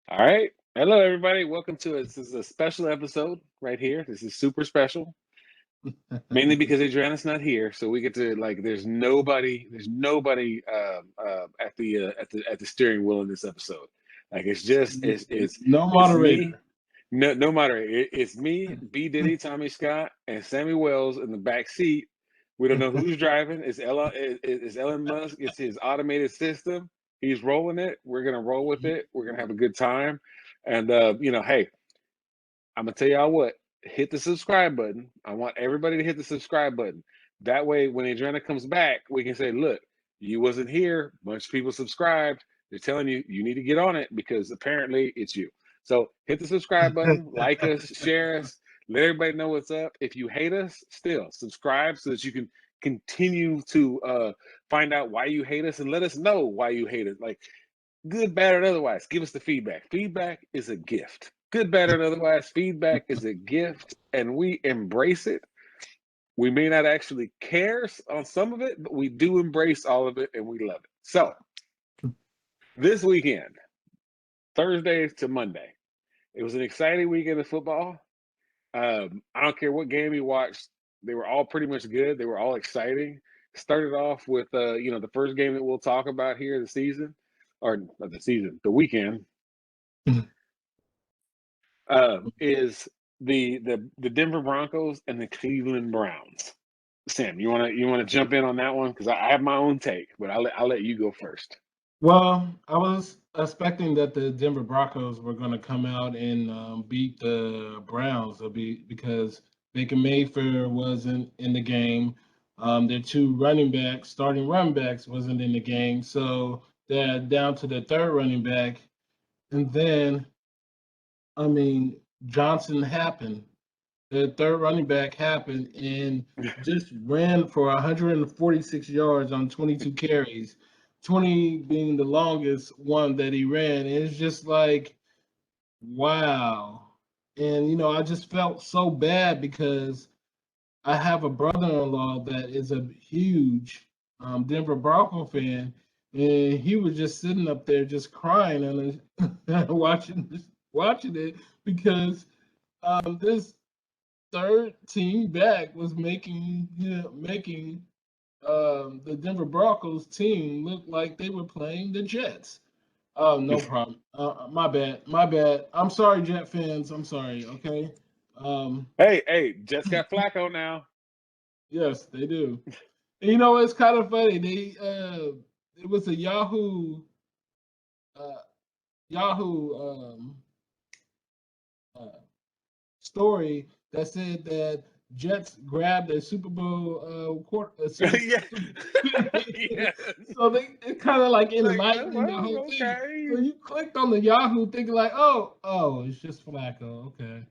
All right. Hello, everybody. Welcome to it. This is a special episode right here. This is super special, mainly because Adriana's not here, so we get to like. There's nobody at the steering wheel in this episode. Like it's just No it's me. moderator. No matter. It's me, B Diddy, Tommy Scott, and Sammy Wells in the back seat. We don't know who's driving. It's Elon Musk. It's his automated system. He's rolling it. We're gonna roll with it. We're gonna have a good time. And hey, I'm gonna tell y'all what. Hit the subscribe button. I want everybody to hit the subscribe button. That way, when Adriana comes back, we can say, "Look, you wasn't here. Bunch of people subscribed. They're telling you you need to get on it because apparently it's you." So hit the subscribe button, like us, share us, let everybody know what's up. If you hate us, still subscribe so that you can continue to find out why you hate us and let us know why you hate us. Like good, bad, or otherwise, give us the feedback. Feedback is a gift. Good, bad, or otherwise, feedback is a gift, and we embrace it. We may not actually care on some of it, but we do embrace all of it, and we love it. So, this weekend, Thursday to Monday, it was an exciting weekend of football. I don't care what game you watched; they were all pretty much good. They were all exciting. Started off with the first game that we'll talk about here the season, or not the season, the weekend is the Denver Broncos and the Cleveland Browns. Sam, you wanna jump in on that one because I have my own take, but I'll let you go first. Well, I was expecting that the Denver Broncos were going to come out and beat the Browns because Baker Mayfield wasn't in the game. Their two starting running backs, wasn't in the game. So they're down to the third running back. And then, I mean, Johnson happened. The third running back happened and just ran for 146 yards on 22 carries, 20 being the longest one that he ran. And it's just like, wow. And, I just felt so bad because I have a brother-in-law that is a huge Denver Bronco fan, and he was just sitting up there just crying and watching it because this third team back was making the Denver Broncos team look like they were playing the Jets. Oh, no problem. My bad. My bad. I'm sorry, Jet fans. I'm sorry. Okay. Um, Hey, Jets got Flacco now. yes, they do. And it's kind of funny. It was a uh, Yahoo uh, story that said that Jets grabbed a Super Bowl Yeah. Yes. so it kind of like Like, oh, enlightening the whole well, thing. So okay. you clicked on the Yahoo thinking like, oh, it's just Flacco, okay.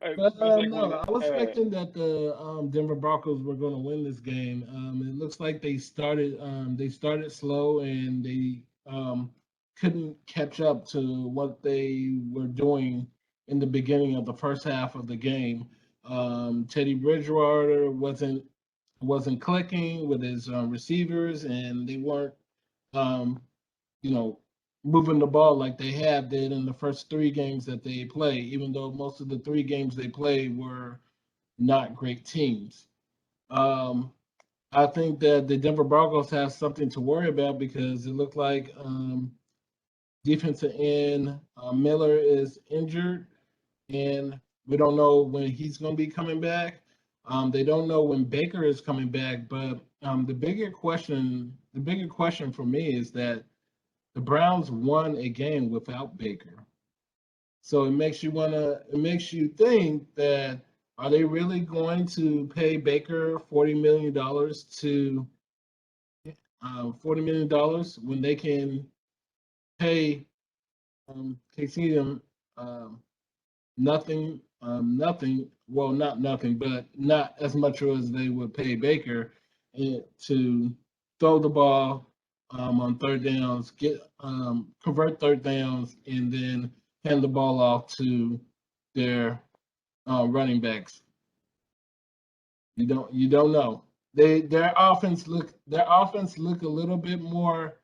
But It's like when no, I was expecting that the Denver Broncos were going to win this game. It looks like they started slow and they couldn't catch up to what they were doing in the beginning of the first half of the game. Teddy Bridgewater wasn't clicking with his receivers, and they weren't um, you know, moving the ball like they have did in the first three games that they play, even though most of the three games they played were not great teams. Um, I think that the Denver Broncos have something to worry about because it looked like defensive end Miller is injured, and we don't know when he's going to be coming back. They don't know when Baker is coming back, but the bigger question for me is that the Browns won a game without Baker. So it makes you think that are they really going to pay Baker $40 million to $40 million when they can pay Casey nothing. Well, not nothing, but not as much as they would pay Baker to throw the ball on third downs, convert third downs, and then hand the ball off to their running backs. You don't know. Their offense look a little bit more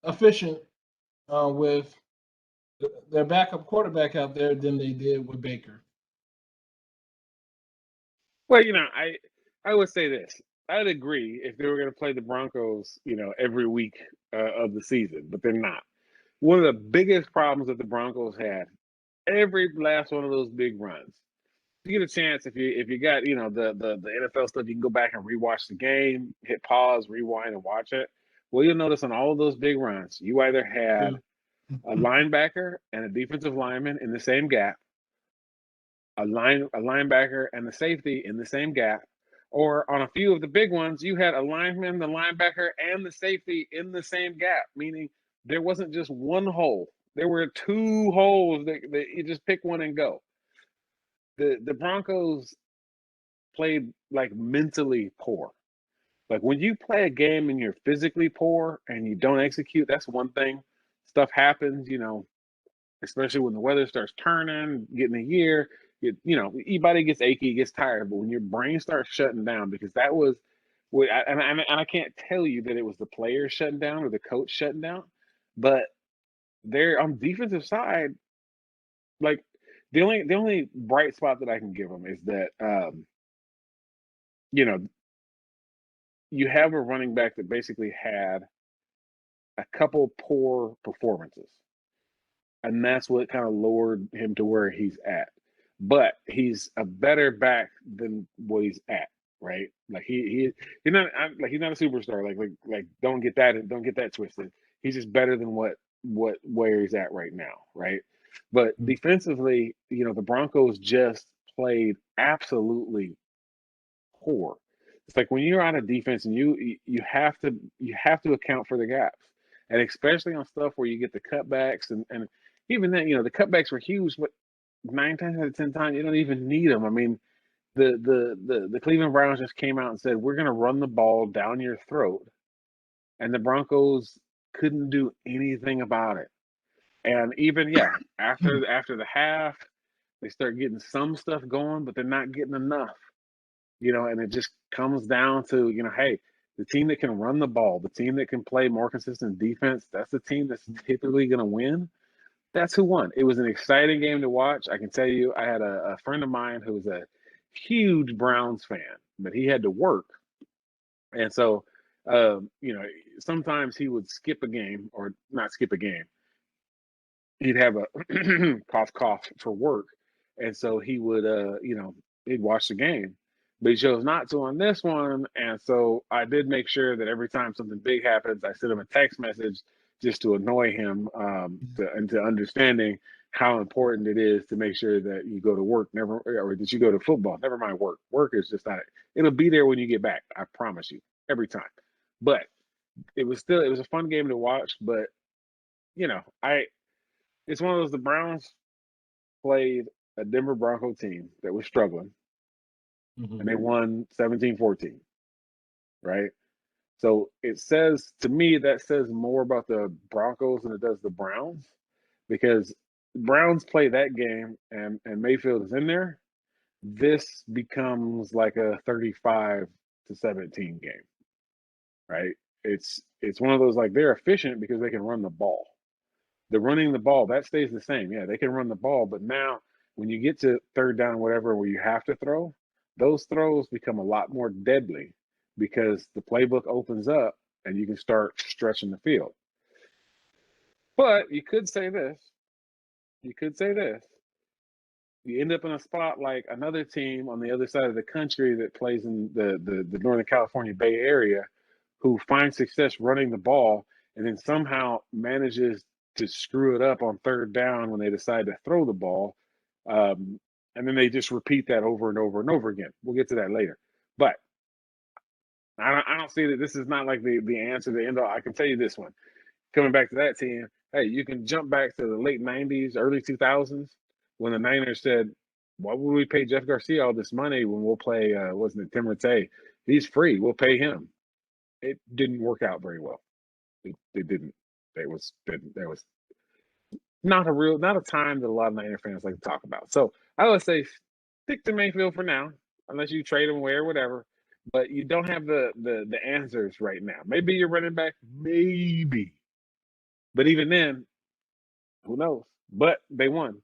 efficient with their backup quarterback out there than they did with Baker. Well, I would say this. I'd agree if they were going to play the Broncos, every week of the season, but they're not. One of the biggest problems that the Broncos had, every last one of those big runs. You get a chance if you got the NFL stuff, you can go back and rewatch the game, hit pause, rewind, and watch it. Well, you'll notice on all of those big runs, you either had a linebacker and a defensive lineman in the same gap, a linebacker and the safety in the same gap, or on a few of the big ones, you had a lineman, the linebacker, and the safety in the same gap, meaning there wasn't just one hole. There were two holes that you just pick one and go. The Broncos played like mentally poor. Like when you play a game and you're physically poor and you don't execute, that's one thing. Stuff happens, especially when the weather starts turning, getting a year, your body gets achy, gets tired. But when your brain starts shutting down, because that was, and I can't tell you that it was the players shutting down or the coach shutting down, but they're on the defensive side. Like the only bright spot that I can give them is that you know you have a running back that basically had a couple poor performances, and that's what kind of lowered him to where he's at. But he's a better back than what he's at, right? Like he's not like he's not a superstar. Like don't get that twisted. He's just better than what where he's at right now, right? But defensively, the Broncos just played absolutely poor. It's like when you're on a defense and you have to account for the gaps, and especially on stuff where you get the cutbacks and even then the cutbacks were huge, but 9 times out of 10 times you don't even need them. I mean, the Cleveland Browns just came out and said we're going to run the ball down your throat, and the Broncos couldn't do anything about it. And even after the half, they start getting some stuff going, but they're not getting enough. And it just comes down to, hey, the team that can run the ball, the team that can play more consistent defense, that's the team that's typically going to win. That's who won. It was an exciting game to watch. I can tell you, I had a friend of mine who was a huge Browns fan, but he had to work. And so, sometimes he would skip a game or not skip a game. He'd have a cough for work, and so he would he'd watch the game, but he chose not to on this one. And so I did make sure that every time something big happens, I sent him a text message just to annoy him, into understanding how important it is to make sure that you go to work, never or that you go to football. Never mind work is just not, it'll be there when you get back, I promise you, every time. But it was a fun game to watch. But I it's one of those, the Browns played a Denver Bronco team that was struggling, and they won 17-14, right? So to me, that says more about the Broncos than it does the Browns, because the Browns play that game and Mayfield is in there. This becomes like a 35-17 game, right? It's one of those, like, they're efficient because they can run the ball. The running the ball, that stays the same. Yeah, they can run the ball, but now when you get to third down, whatever, where you have to throw, those throws become a lot more deadly because the playbook opens up and you can start stretching the field. But you could say this. You could say this. You end up in a spot like another team on the other side of the country that plays in the Northern California Bay Area, who finds success running the ball and then somehow manages to screw it up on third down when they decide to throw the ball. And then they just repeat that over and over and over again. We'll get to that later. But I don't see that this is not like the answer to the end all. I can tell you this one. Coming back to that team, hey, you can jump back to the late 90s, early 2000s, when the Niners said, why would we pay Jeff Garcia all this money when we'll play, wasn't it Tim Rattay? He's free. We'll pay him. It didn't work out very well. It didn't. There was not a time that a lot of Niner fans like to talk about. So I would say stick to Mayfield for now, unless you trade him away or whatever. But you don't have the answers right now. Maybe you're running back, maybe. But even then, who knows? but they won.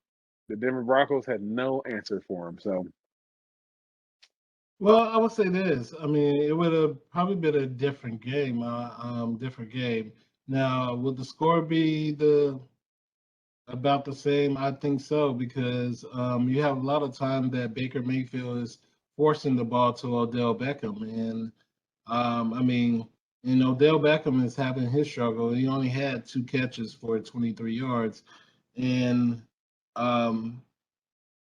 The Denver Broncos had no answer for him. So Well, I would say this. I mean, it would have probably been a different game. Different game. Now, would the score be the about the same? I think so because you have a lot of time that Baker Mayfield is forcing the ball to Odell Beckham, and I mean, Odell Beckham is having his struggle. He only had 2 catches for 23 yards, and um,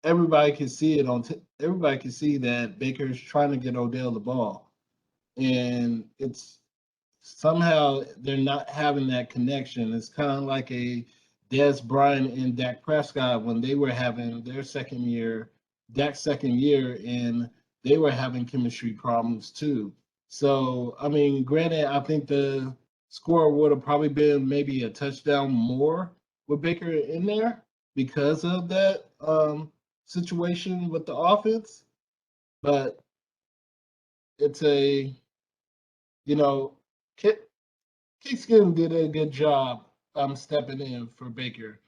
everybody can see it everybody can see that Baker is trying to get Odell the ball, and it's somehow they're not having that connection. It's kind of like a Des Bryant and Dak Prescott when they were having their second year, Dak's second year, and they were having chemistry problems too. So, I mean, granted, I think the score would have probably been maybe a touchdown more with Baker in there because of that situation with the offense. But it's a, you know, Kingston did a good job stepping in for Baker.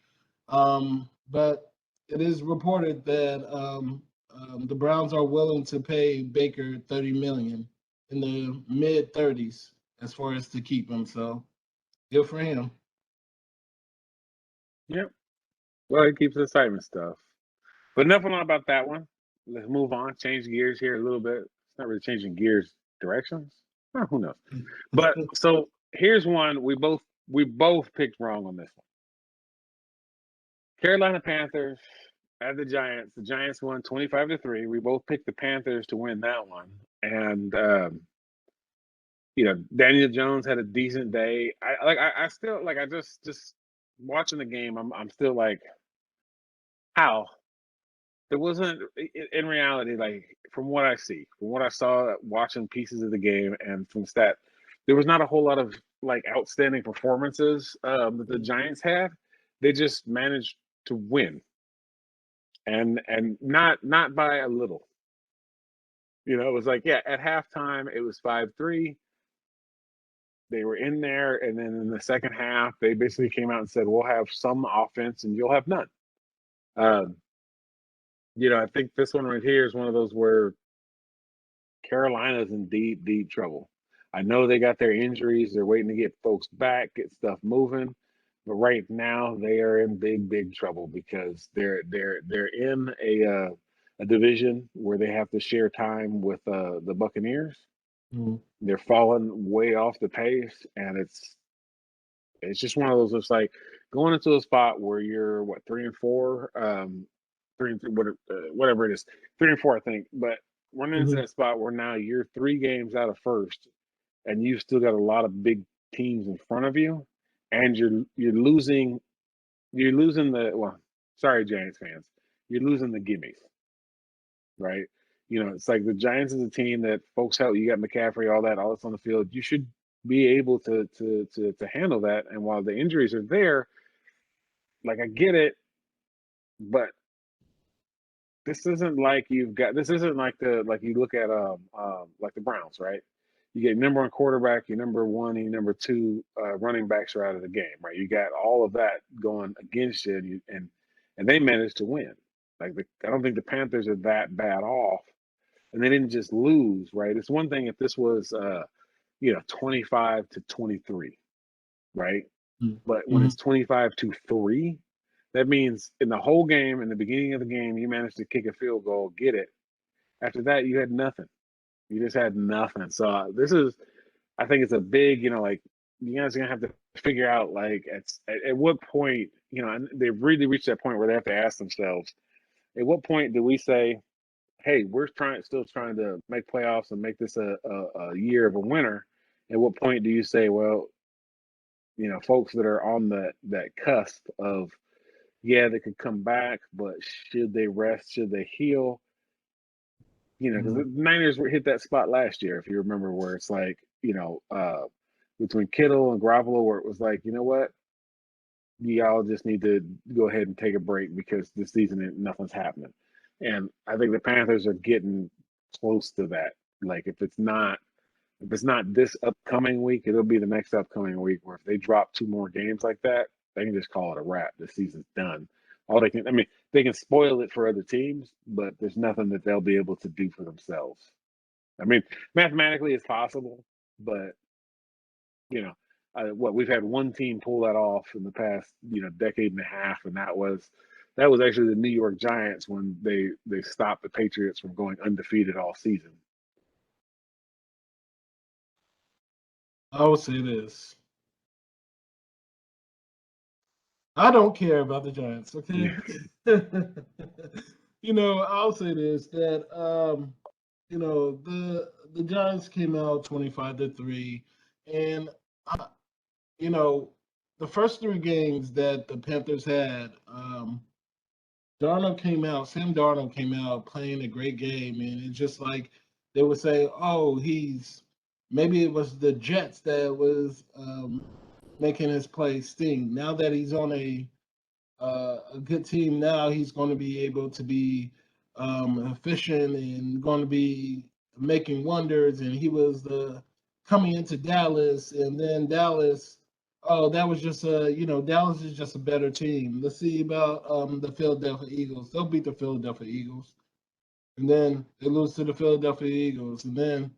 But it is reported that the Browns are willing to pay Baker $30 million in the mid 30s as far as to keep him. So good for him. yep. Well, it keeps the excitement stuff. But enough about that one. Let's move on. Change gears here a little bit. It's not really changing gears directions. Who knows? But so here's one we both picked wrong on this one. Carolina Panthers at the Giants. The Giants won 25-3. We both picked the Panthers to win that one. And Daniel Jones had a decent day. I still like I just watching the game, I'm still like, how? There wasn't in reality, like from what I see, from what I saw watching pieces of the game and from stat, there was not a whole lot of like outstanding performances that the Giants had. They just managed to win, and not by a little. It was like, yeah, at halftime it was 5-3. They were in there, and then in the second half they basically came out and said, "We'll have some offense and you'll have none." Um, I think this one right here is one of those where Carolina's in deep, deep trouble. I know they got their injuries. They're waiting to get folks back, get stuff moving. But right now they are in big, big trouble because they're in a division where they have to share time with the Buccaneers. Mm-hmm. They're falling way off the pace, and it's just one of those. It's like going into a spot where you're 3-4, whatever it is, 3-4, I think. But running into that spot where now you're 3 games out of first, and you've still got a lot of big teams in front of you, and you're losing the sorry Giants fans, you're losing the gimmies, right? It's like the Giants is a team that folks help. You got McCaffrey, all that's on the field. You should be able to handle that. And while the injuries are there, like I get it, but this isn't like this isn't like you look at like the Browns, right? You get number one quarterback, your number one and your number two running backs are out of the game, right? You got all of that going against you, and they managed to win. Like I don't think the Panthers are that bad off, and they didn't just lose, right? It's one thing if this was 25-23, right? But when Mm-hmm. it's 25-3, that means in the whole game, in the beginning of the game, you managed to kick a field goal, get it. After that, you had nothing. You just had nothing. So I think it's a big, like you guys are gonna have to figure out like at what point, and they've really reached that point where they have to ask themselves, at what point do we say, hey, we're still trying to make playoffs and make this a year of a winner? At what point do you say, well, folks that are on that cusp of, yeah, they could come back, but should they rest? Should they heal? Because the Niners hit that spot last year, if you remember, where it's like, between Kittle and Garoppolo, where it was like, you know what, y'all just need to go ahead and take a break because this season nothing's happening. And I think the Panthers are getting close to that. Like if it's not this upcoming week, it'll be the next upcoming week where if they drop 2 more games like that, they can just call it a wrap. The season's done. all they can. I mean, they can spoil it for other teams, but there's nothing that they'll be able to do for themselves. I mean, mathematically it's possible, but you know, what we've had one team pull that off in the past, decade and a half, and that was actually the New York Giants when they stopped the Patriots from going undefeated all season. I will say this. I don't care about the Giants, okay? I'll say this that the Giants came out 25-3, and the first three games that the Panthers had, Sam Darnold came out playing a great game, and it's just like they would say, oh, maybe it was the Jets that was making his play sting. Now that he's on a good team, now he's going to be able to be efficient and going to be making wonders. And he was coming into Dallas, and then Dallas. Oh, that was just Dallas is just a better team. Let's see about the Philadelphia Eagles. They'll beat the Philadelphia Eagles, and then they lose to the Philadelphia Eagles, and then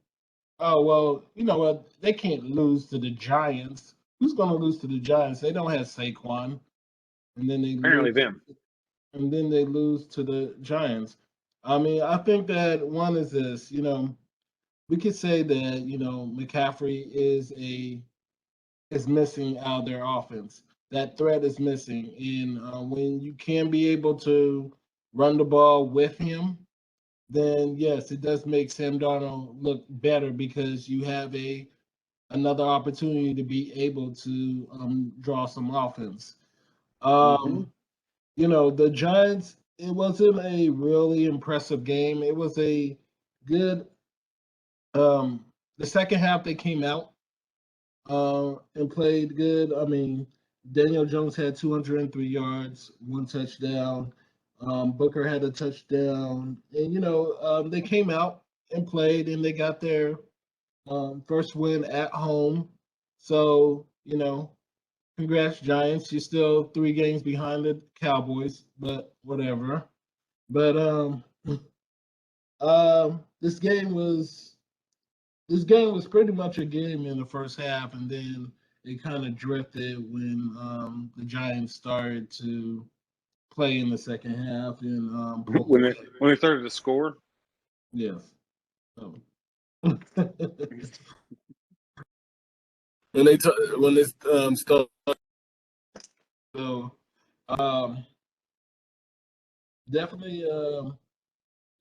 oh well, you know what? They can't lose to the Giants. Who's going to lose to the Giants? They don't have Saquon, and then they Apparently, lose, them. and then they lose to the Giants. I mean, I think that one is this. We could say that McCaffrey is missing out of their offense. That threat is missing, and when you can be able to run the ball with him, then yes, it does make Sam Darnold look better because you have another opportunity to be able to draw some offense. Mm-hmm. The Giants, it wasn't a really impressive game. It was a good the second half they came out and played good. I mean, Daniel Jones had 203 yards, one touchdown. Booker had a touchdown, and they came out and played, and they got their first win at home. So congrats Giants. You're still 3 games behind the Cowboys, but whatever. But this game was pretty much a game in the first half, and then it kind of drifted when the Giants started to play in the second half and pull When they away. when they started to score. Yes. So. when they start, so definitely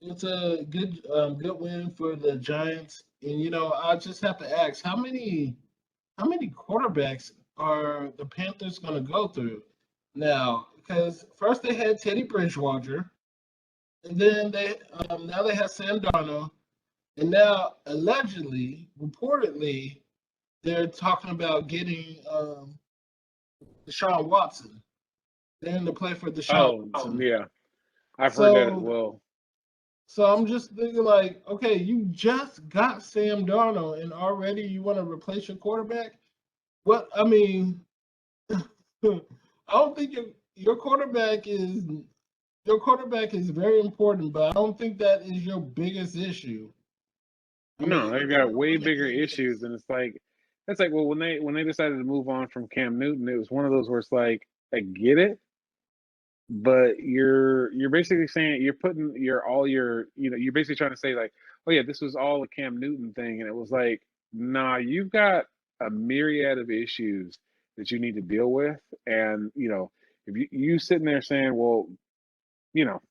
it's a good win for the Giants. And I just have to ask, how many quarterbacks are the Panthers going to go through now? Because first they had Teddy Bridgewater, and then now they have Sam Darnold, and now allegedly, reportedly, they're talking about getting Deshaun Watson. They're in the play for Deshaun Oh, Watson. yeah. I've heard that as So, well. so I'm just thinking like, okay, you just got Sam Darnold, and already you want to replace your quarterback? What I mean, I don't think your quarterback is very important, but I don't think that is your biggest issue. I No, mean, they got way bigger issues, and it's like, well, when they decided to move on from Cam Newton, it was one of those where it's like, I get it, but you're basically saying you're putting you're basically trying to say like, oh yeah, this was all a Cam Newton thing, and it was like, nah, you've got a myriad of issues that you need to deal with, and if you sitting there saying, well, you know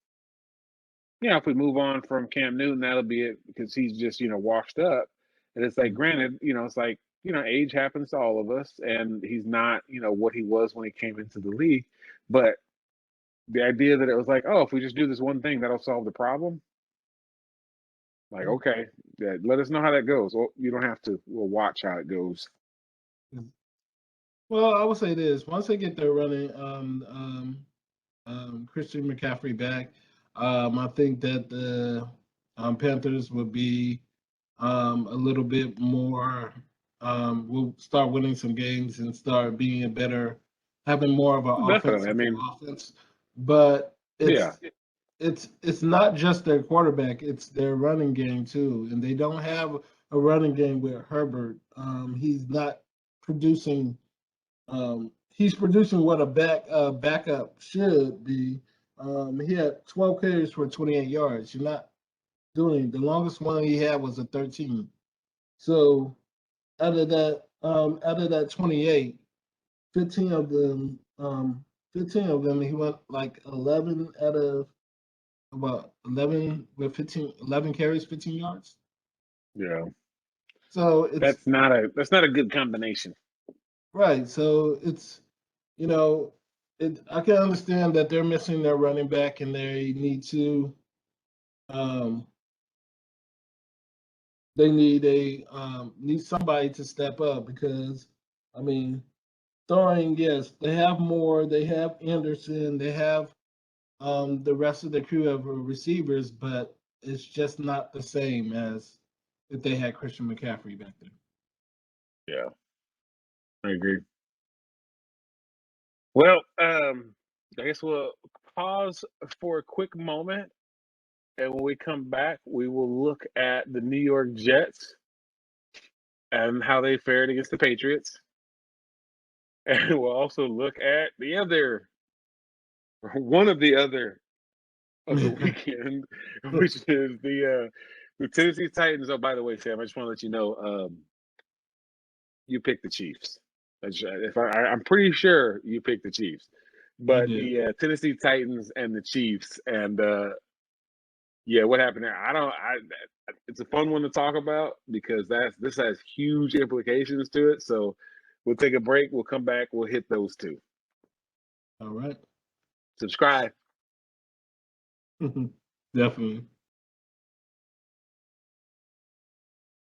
if we move on from Cam Newton, that'll be it because he's just, washed up. And it's like, granted, it's like, age happens to all of us, and he's not, what he was when he came into the league. But the idea that it was like, oh, if we just do this one thing, that'll solve the problem. Like, okay, yeah, let us know how that goes. Well, you don't have to. We'll watch how it goes. well, I would say this: once they get their running, Christian McCaffrey back, I think that the Panthers would be a little bit more. Will start winning some games and start being having more of an Definitely. I offensive mean, offense. but Yeah. it's not just their quarterback; it's their running game too, and they don't have a running game with Herbert. He's not producing. He's producing what a backup should be. He had 12 carries for 28 yards. You're not doing the longest one he had was a 13. So out of that 28, 15 of them, 15 of them, he went like 11 out of about 11 with 15, 11 carries, 15 yards. Yeah. So it's That's not a good combination. right. So it's you know, I can understand that they're missing their running back and um, they need somebody to step up because I mean throwing, yes, they have more, they have Anderson, they have the rest of the crew of receivers, but it's just not the same as if they had Christian McCaffrey back there. Yeah, I agree. Well, I guess we'll pause for a quick moment, and when we come back, we will look at the New York Jets and how they fared against the Patriots, and we'll also look at the other, one of the other of the weekend, which is the Tennessee Titans. Oh, by the way, Sam, I just want to let you know, you picked the Chiefs. I'm pretty sure you picked the Chiefs, I but did. the Tennessee Titans and the Chiefs, and yeah, what happened there? It's a fun one to talk about because this has huge implications to it. So we'll take a break. We'll come back. We'll hit those two. All right. Subscribe. Definitely.